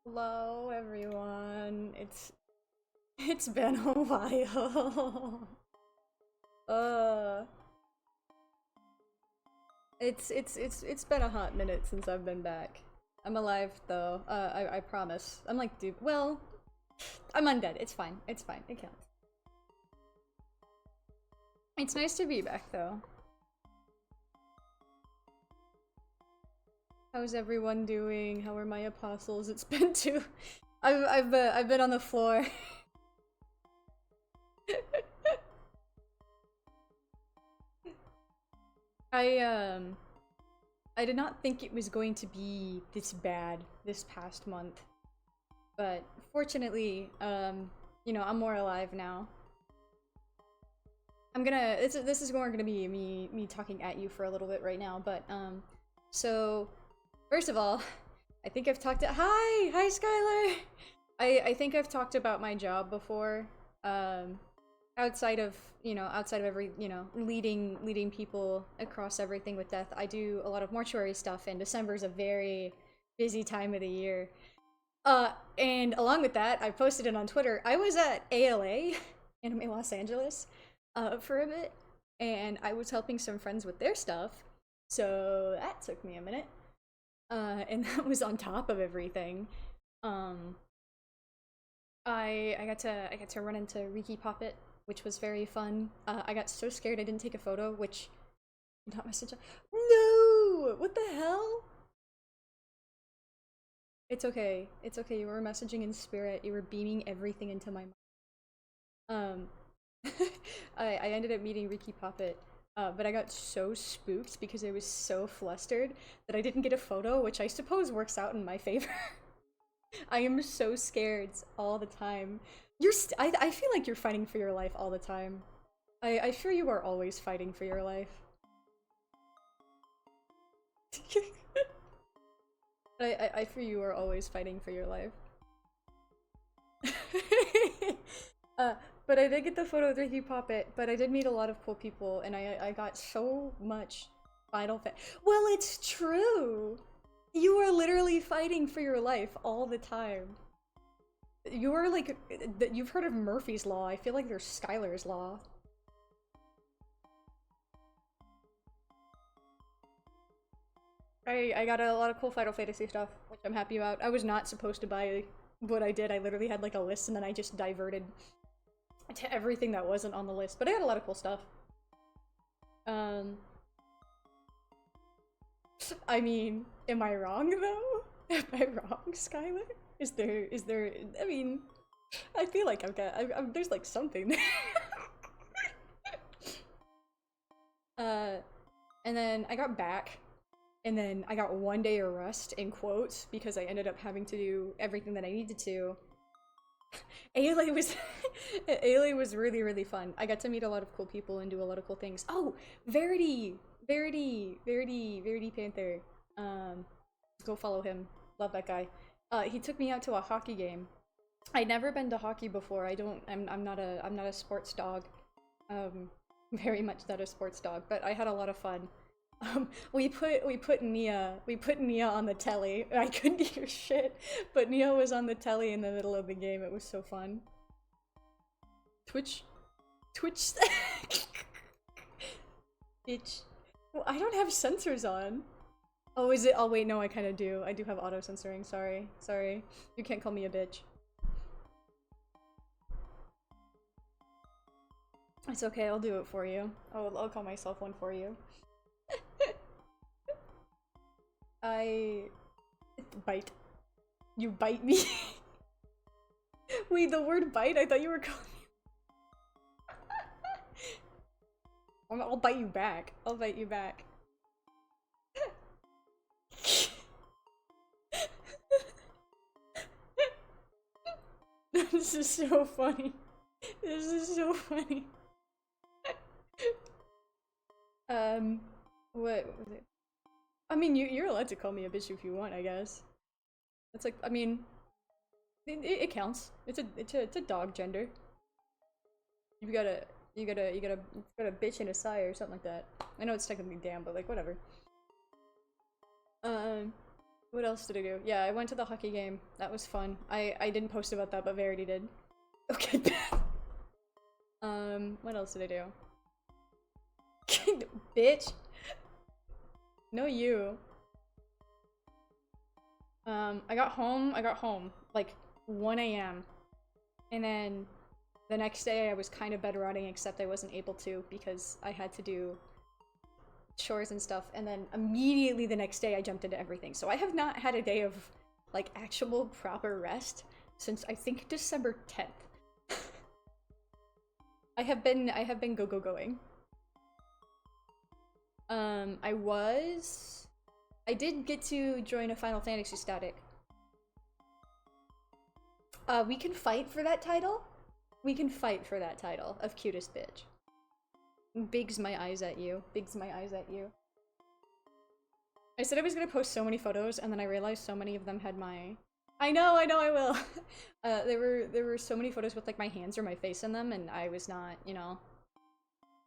Hello everyone. It's been a while. uh it's been a hot minute since I've been back. I'm alive though. I promise. I'm like dude well, I'm undead. It's fine. It's fine. It counts. It's nice to be back though. How's everyone doing? How are my apostles? It's been too I've been on the floor. I I did not think it was going to be this bad this past month, but fortunately, you know, I'm more alive now. I'm gonna this is more gonna be me talking at you for a little bit right now, but so first of all, I think I've talked to hi Skylar. I think I've talked about my job before. Um, outside of outside of every leading people across everything with death, I do a lot of mortuary stuff, and December is a very busy time of the year. And along with that, I posted it on Twitter. I was at ALA, Anime Los Angeles, for a bit, and I was helping some friends with their stuff, so that took me a minute. And that was on top of everything. um I got to run into Riki Poppet, which was very fun. I got so scared I didn't take a photo, which not message. No, what the hell? It's okay. It's okay. You were messaging in spirit. You were beaming everything into my mind. I ended up meeting Riki Poppet, but I got so spooked because I was so flustered that I didn't get a photo, which I suppose works out in my favor. I am so scared all the time. I feel like you're fighting for your life all the time. I fear you are always fighting for your life. I fear you are always fighting for your life. uh, but I did get the photo with Ricky Poppet, but I did meet a lot of cool people, and I got so much Final Fa- Well, it's true! You are literally fighting for your life all the time. You are like, you've heard of Murphy's Law. I feel like there's Skylar's Law. I got a lot of cool Final Fantasy stuff, which I'm happy about. I was not supposed to buy what I did. I literally had like a list, and then I just diverted to everything that wasn't on the list. But I got a lot of cool stuff. Um, I mean, am I wrong though? Am I wrong, Skylar? Is there? I mean, I feel like there's like something there. uh, and then I got back, and then I got 1 day of rest in quotes because I ended up having to do everything that I needed to. ALA was ALA was really fun. I got to meet a lot of cool people and do a lot of cool things. Oh, Verity Panther. Go follow him. Love that guy. He took me out to a hockey game. I'd never been to hockey before. I'm not a sports dog. Very much not a sports dog, but I had a lot of fun. We put Nia on the telly. I couldn't hear shit, but Nia was on the telly in the middle of the game. It was so fun. Twitch, Twitch, bitch. Well, I don't have sensors on. Oh, is it? Oh wait, no, I kind of do. I do have auto censoring. Sorry. You can't call me a bitch. It's okay. I'll do it for you. I'll call myself one for you. I bite. You bite me. Wait, the word bite? I thought you were calling me. I'll bite you back. I'll bite you back. This is so funny. This is so funny. What was it? I mean, you're allowed to call me a bitch if you want, I guess. It's like, I mean, it counts. It's a dog gender. You gotta you got a bitch and a sire or something like that. I know it's technically damn, but like whatever. Um, What else did I do? Yeah, I went to the hockey game. That was fun. I didn't post about that, but Verity did. Okay, bad. What else did I do? Bitch. No, you. I got home like 1 a.m. And then the next day I was kind of bedrotting, except I wasn't able to because I had to do chores and stuff. And then immediately the next day I jumped into everything. So I have not had a day of like actual proper rest since I think December 10th. I have been going. I did get to join a Final Fantasy static. We can fight for that title? We can fight for that title of cutest bitch. Bigs my eyes at you. Bigs my eyes at you. I said I was gonna post so many photos, and then I realized so many of them had my... I know, I will! There were so many photos with like my hands or my face in them, and I was not, you know...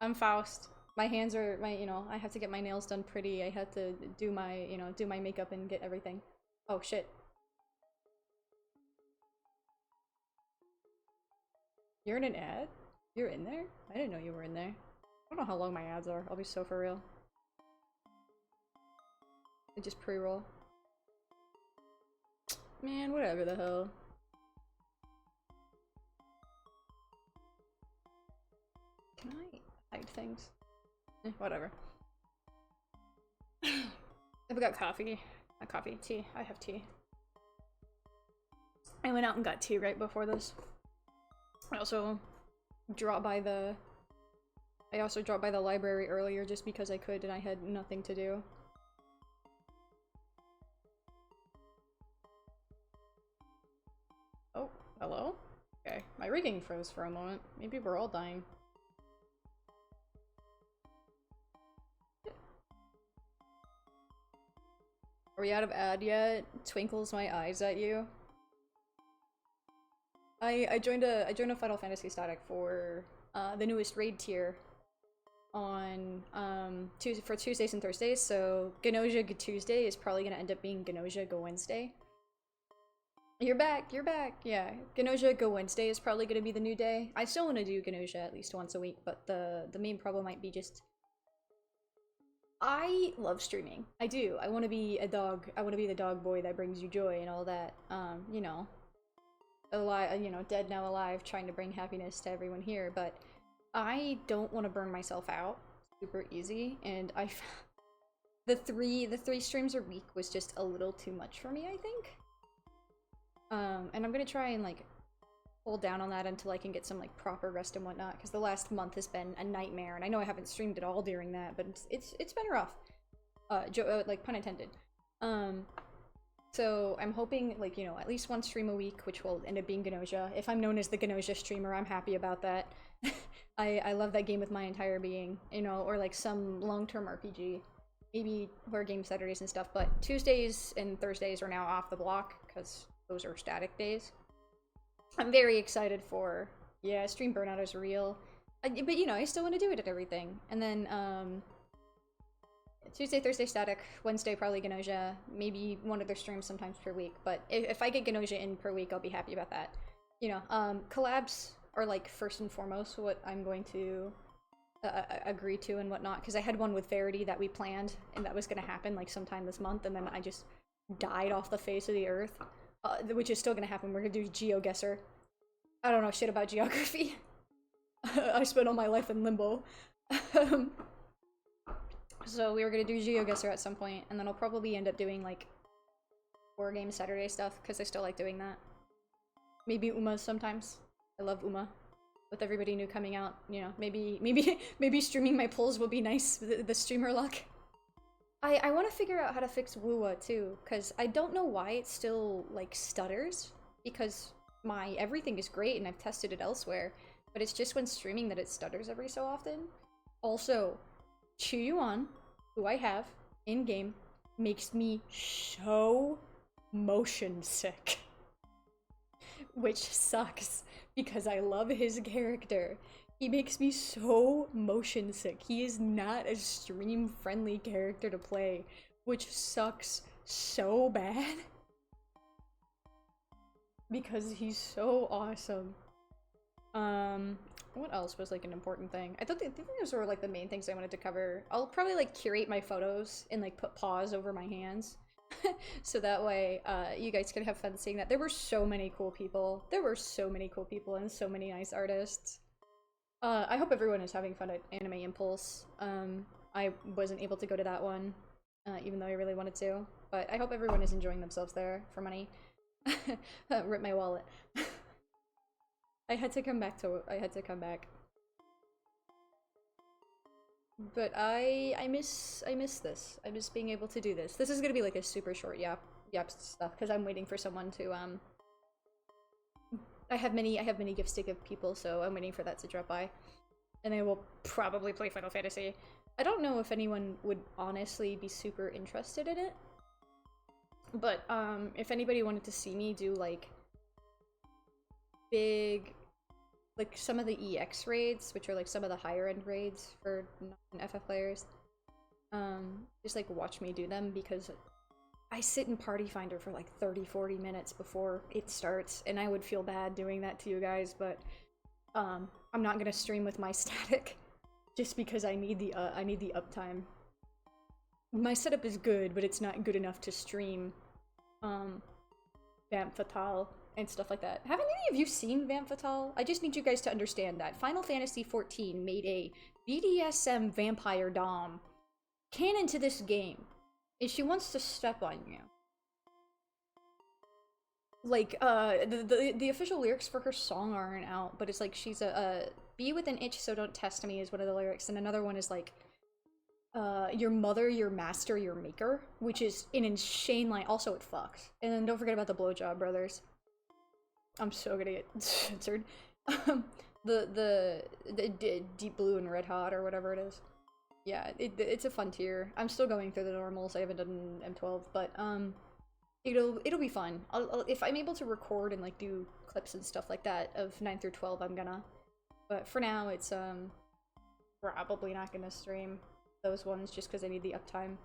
I'm Faust. My hands are, I have to get my nails done pretty. I had to do my, do my makeup and get everything. Oh, shit. You're in an ad? You're in there? I didn't know you were in there. I don't know how long my ads are. I'll be so for real. I just pre-roll. Man, whatever the hell. Can I hide things? Whatever. I've got coffee. Not coffee, tea. I have tea. I went out and got tea right before this. I also dropped by the library earlier just because I could and I had nothing to do. Oh, hello? Okay, my rigging froze for a moment. Maybe we're all dying. Are we out of ad yet? Twinkles my eyes at you. I joined a Final Fantasy static for the newest raid tier on for Tuesdays and Thursdays. So Ganosia Go Tuesday is probably gonna end up being Ganosia Go Wednesday. You're back. Yeah, Ganosia Go Wednesday is probably gonna be the new day. I still want to do Ganosia at least once a week, but the main problem might be just I love streaming. I do. I want to be a dog. I want to be the dog boy that brings you joy and all that. You know, alive. You know, dead now alive, trying to bring happiness to everyone here. But I don't want to burn myself out super easy. And the three streams a week was just a little too much for me, I think. And I'm gonna try and like hold down on that until I can get some like proper rest and whatnot, because the last month has been a nightmare, and I know I haven't streamed at all during that, but it's been rough. Like pun intended. So I'm hoping like, you know, at least one stream a week, which will end up being Ganosia. If I'm known as the Ganosia streamer, I'm happy about that. I love that game with my entire being, you know, or like some long-term RPG, maybe horror game Saturdays and stuff. But Tuesdays and Thursdays are now off the block because those are static days. I'm very excited for, yeah, stream burnout is real, but you know, I still want to do it and everything. And then Tuesday, Thursday static, Wednesday probably Ganosia, maybe one other stream sometimes per week, but if I get Ganosia in per week, I'll be happy about that. You know, collabs are like first and foremost what I'm going to agree to and whatnot, because I had one with Verity that we planned and that was going to happen like sometime this month, and then I just died off the face of the earth. Which is still gonna happen. We're gonna do GeoGuessr. I don't know shit about geography. I spent all my life in limbo. So we were gonna do GeoGuessr at some point, and then I'll probably end up doing like horror game Saturday stuff because I still like doing that. Maybe Uma's sometimes. I love Uma. With everybody new coming out, you know, maybe streaming my polls will be nice. The streamer luck. I want to figure out how to fix Woowa too, because I don't know why it still like stutters, because my everything is great and I've tested it elsewhere, but it's just when streaming that it stutters every so often. Also, Chuyuan, who I have in-game, makes me so motion sick. Which sucks, because I love his character. He makes me so motion sick. He is not a stream-friendly character to play, which sucks so bad. Because he's so awesome. What else was like an important thing? I think those were like the main things I wanted to cover. I'll probably like curate my photos and like put paws over my hands. So that way, you guys can have fun seeing that. There were so many cool people. There were so many cool people and so many nice artists. I hope everyone is having fun at Anime Impulse. I wasn't able to go to that one, even though I really wanted to. But I hope everyone is enjoying themselves there for money. Rip my wallet. I had to come back. But I miss this. I miss being able to do this. This is gonna be like a super short yap stuff because I'm waiting for someone to I have many gifts to give people, so I'm waiting for that to drop by. And I will probably play Final Fantasy. I don't know if anyone would honestly be super interested in it. But if anybody wanted to see me do like big, like some of the EX raids, which are like some of the higher end raids for non-FF players, just like watch me do them because I sit in Party Finder for like 30-40 minutes before it starts, and I would feel bad doing that to you guys, but I'm not gonna stream with my static just because I need the uptime. My setup is good, but it's not good enough to stream Vamp Fatale and stuff like that. Haven't any of you seen Vamp Fatale? I just need you guys to understand that Final Fantasy XIV made a BDSM vampire dom canon to this game, and she wants to step on you. Like, the official lyrics for her song aren't out, but it's like she's a be with an itch so don't test me is one of the lyrics, and another one is like, your mother, your master, your maker, which is an insane line. Also, it fucks. And then don't forget about the blowjob brothers. I'm so gonna get censored. The Deep Blue and Red Hot or whatever it is. Yeah, it's a fun tier. I'm still going through the normals. I haven't done M12, but it'll be fun. If I'm able to record and like do clips and stuff like that of 9 through 12, I'm gonna. But for now, it's probably not gonna stream those ones just because I need the uptime.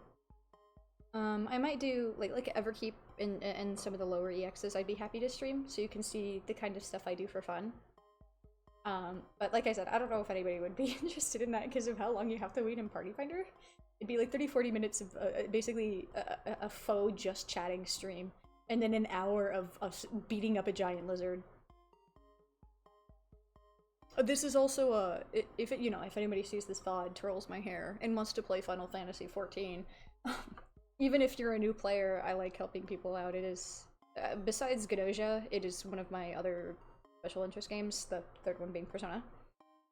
I might do like Everkeep and some of the lower EXs. I'd be happy to stream so you can see the kind of stuff I do for fun. But like I said, I don't know if anybody would be interested in that because of how long you have to wait in Party Finder. It'd be like 30-40 minutes of basically a faux just chatting stream, and then an hour of us beating up a giant lizard. This is also if anybody sees this VOD, twirls my hair, and wants to play Final Fantasy XIV, even if you're a new player, I like helping people out. It is, besides Gadoja, it is one of my other special interest games, the third one being Persona.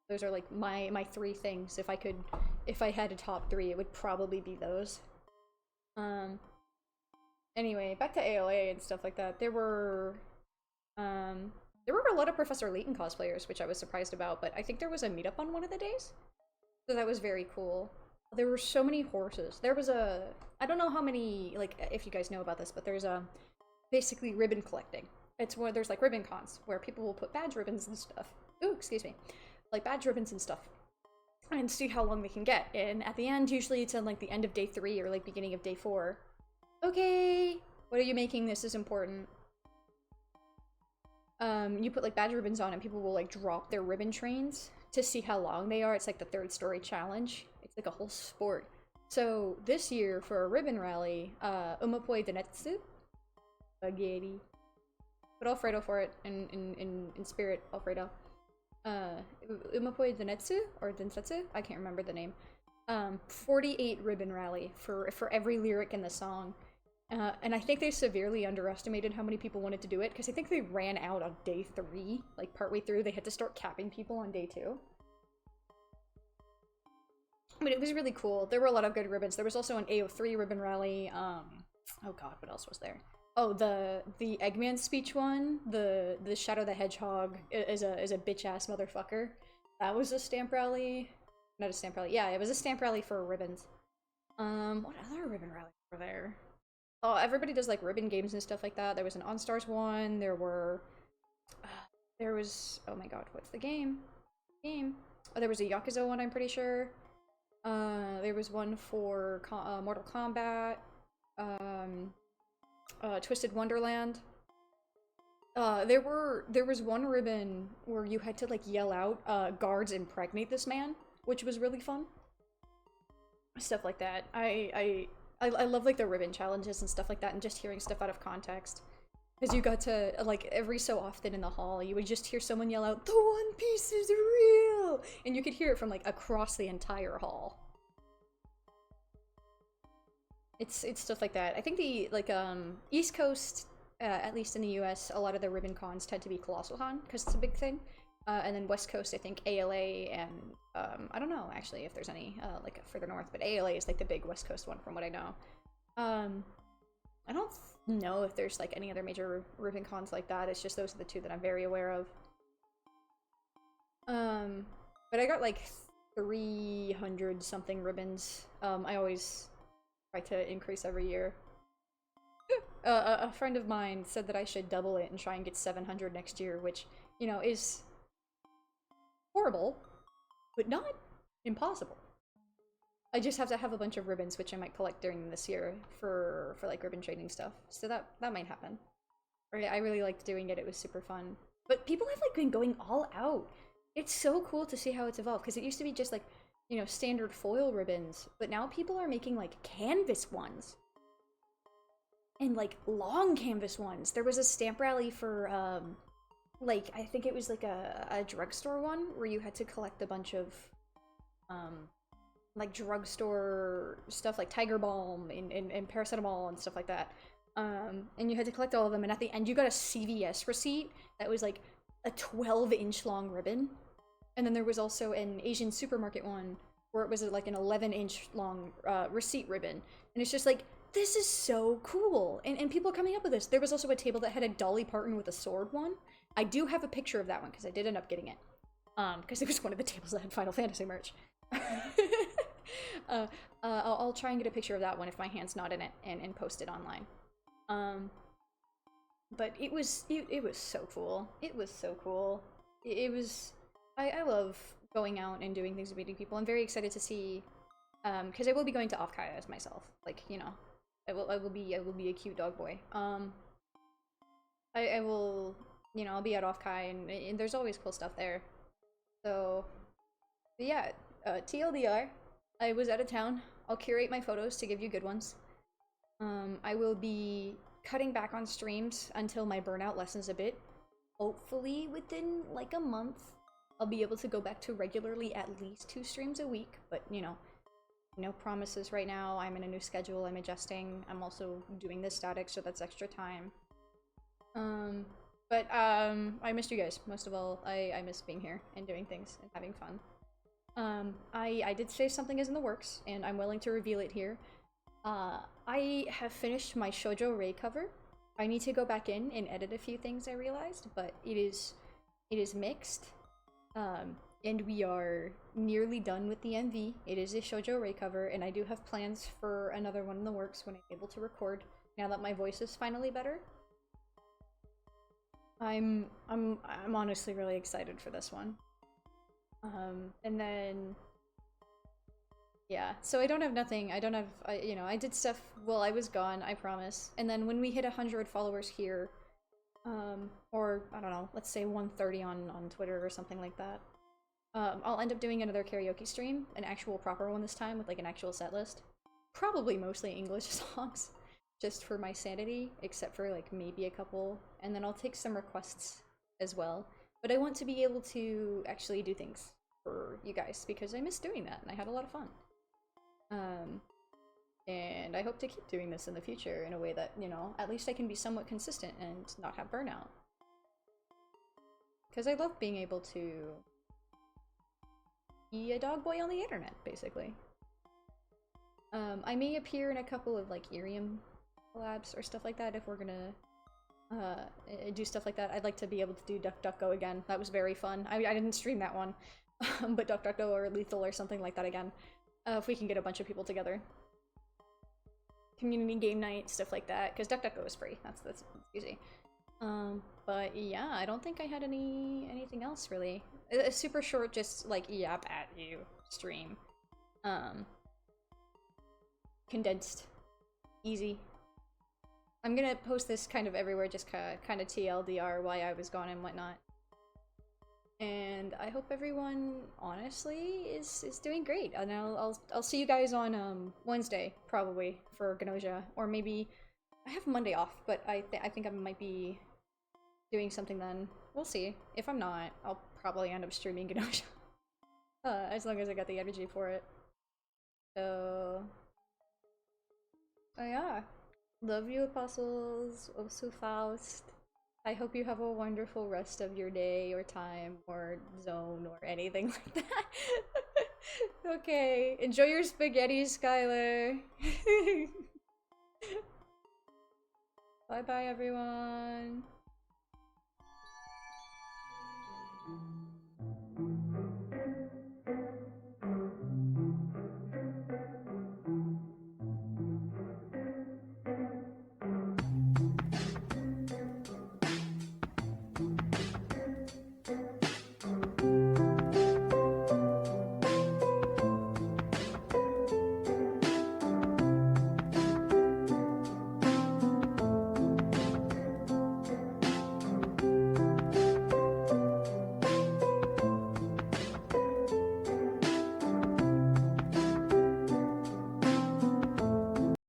Those are like my three things. If I had a top three, it would probably be those. Anyway, back to ALA and stuff like that. There were a lot of Professor Layton cosplayers, which I was surprised about, but I think there was a meetup on one of the days. So that was very cool. There were so many horses. There was I don't know how many, like, if you guys know about this, but there's basically ribbon collecting. It's where there's like ribbon cons, where people will put badge ribbons and stuff. Ooh, excuse me. Like badge ribbons and stuff. And see how long they can get. And at the end, usually it's on like the end of day 3 or like beginning of day 4. Okay, what are you making? This is important. You put like badge ribbons on and people will like drop their ribbon trains to see how long they are. It's like the 3rd story challenge. It's like a whole sport. So this year for a ribbon rally, Umapoi Denetsu, spaghetti. Put Alfredo for it in spirit, Alfredo. Umapoi Denetsu or Densetsu? I can't remember the name. 48 ribbon rally for every lyric in the song. And I think they severely underestimated how many people wanted to do it, because I think they ran out on day 3, like partway through. They had to start capping people on day 2. But it was really cool. There were a lot of good ribbons. There was also an AO3 ribbon rally. Oh god, what else was there? Oh, the Eggman speech one. The Shadow the Hedgehog is a bitch ass motherfucker. That was a stamp rally. Not a stamp rally. Yeah, it was a stamp rally for ribbons. What other ribbon rallies were there? Oh, everybody does like ribbon games and stuff like that. There was an OnStars one. There was, oh my god, what's the game? Oh, there was a Yakuza one, I'm pretty sure. There was one for Mortal Kombat. Twisted Wonderland. There was one ribbon where you had to like yell out, "Guards impregnate this man," which was really fun. Stuff like that. I love like the ribbon challenges and stuff like that, and just hearing stuff out of context. Because you got to, like, every so often in the hall, you would just hear someone yell out, "The One Piece is real!" And you could hear it from, like, across the entire hall. It's stuff like that. I think the, like, East Coast, at least in the US, a lot of the ribbon cons tend to be Colossal Con, because it's a big thing. And then West Coast, I think ALA and, I don't know, actually, if there's any, like, further north, but ALA is, like, the big West Coast one, from what I know. I don't know if there's like any other major ribbon cons like that. It's just those are the two that I'm very aware of. But I got like 300 something ribbons. I always try to increase every year. A friend of mine said that I should double it and try and get 700 next year, which, you know, is horrible, but not impossible. I just have to have a bunch of ribbons, which I might collect during this year for like ribbon trading stuff. So that might happen. Right? I really liked doing it. It was super fun. But people have like been going all out. It's so cool to see how it's evolved, because it used to be just like, you know, standard foil ribbons, but now people are making like canvas ones. And like long canvas ones. There was a stamp rally for like I think it was like a drugstore one where you had to collect a bunch of like drugstore stuff like Tiger Balm and paracetamol and stuff like that. And you had to collect all of them, and at the end you got a CVS receipt that was like a 12-inch long ribbon. And then there was also an Asian supermarket one where it was like an 11-inch long receipt ribbon. And it's just like, this is so cool. And people are coming up with this. There was also a table that had a Dolly Parton with a sword one. I do have a picture of that one because I did end up getting it. Because it was one of the tables that had Final Fantasy merch. I'll try and get a picture of that one if my hand's not in it and post it online. But it was so cool. It was so cool. It was I love going out and doing things and meeting people. I'm very excited to see because I will be going to Offkai as myself. Like, you know, I will be a cute dog boy. I will, you know, I'll be at Offkai and there's always cool stuff there. So but yeah, TLDR, I was out of town. I'll curate my photos to give you good ones. I will be cutting back on streams until my burnout lessens a bit. Hopefully within like a month, I'll be able to go back to regularly at least 2 streams a week. But, you know, no promises right now. I'm in a new schedule. I'm adjusting. I'm also doing this static, so that's extra time. But I missed you guys. Most of all, I miss being here and doing things and having fun. I did say something is in the works, and I'm willing to reveal it here. I have finished my Shoujo Rei cover. I need to go back in and edit a few things, I realized, but it is mixed. And we are nearly done with the MV. It is a Shoujo Rei cover, and I do have plans for another one in the works when I'm able to record, now that my voice is finally better. I'm honestly really excited for this one. And then yeah, so I don't have nothing. I don't have, you know, I did stuff while I was gone, I promise. And then when we hit 100 followers here, or I don't know, let's say 130 on Twitter or something like that, I'll end up doing another karaoke stream, an actual proper one this time with like an actual set list. Probably mostly English songs, just for my sanity, except for like maybe a couple. And then I'll take some requests as well. But I want to be able to actually do things for you guys because I miss doing that and I had a lot of fun. And I hope to keep doing this in the future in a way that, you know, at least I can be somewhat consistent and not have burnout. Because I love being able to be a dog boy on the internet, basically. I may appear in a couple of, like, Irium collabs or stuff like that if we're gonna do stuff like that. I'd like to be able to do DuckDuckGo again. That was very fun. I didn't stream that one, but DuckDuckGo or Lethal or something like that again. If we can get a bunch of people together. Community game night, stuff like that, because DuckDuckGo is free. That's easy. But yeah, I don't think I had anything else really. A super short, just like yap at you stream. Condensed, easy. I'm gonna post this kind of everywhere, just kind of TLDR why I was gone and whatnot. And I hope everyone, honestly, is doing great. And I'll see you guys on Wednesday probably for Gnosia, or maybe I have Monday off, but I think I might be doing something then. We'll see. If I'm not, I'll probably end up streaming Gnosia. As long as I got the energy for it. So, oh yeah. Love you, apostles. Also, Faust. I hope you have a wonderful rest of your day or time or zone or anything like that. Okay, enjoy your spaghetti, Skylar. Bye bye, everyone.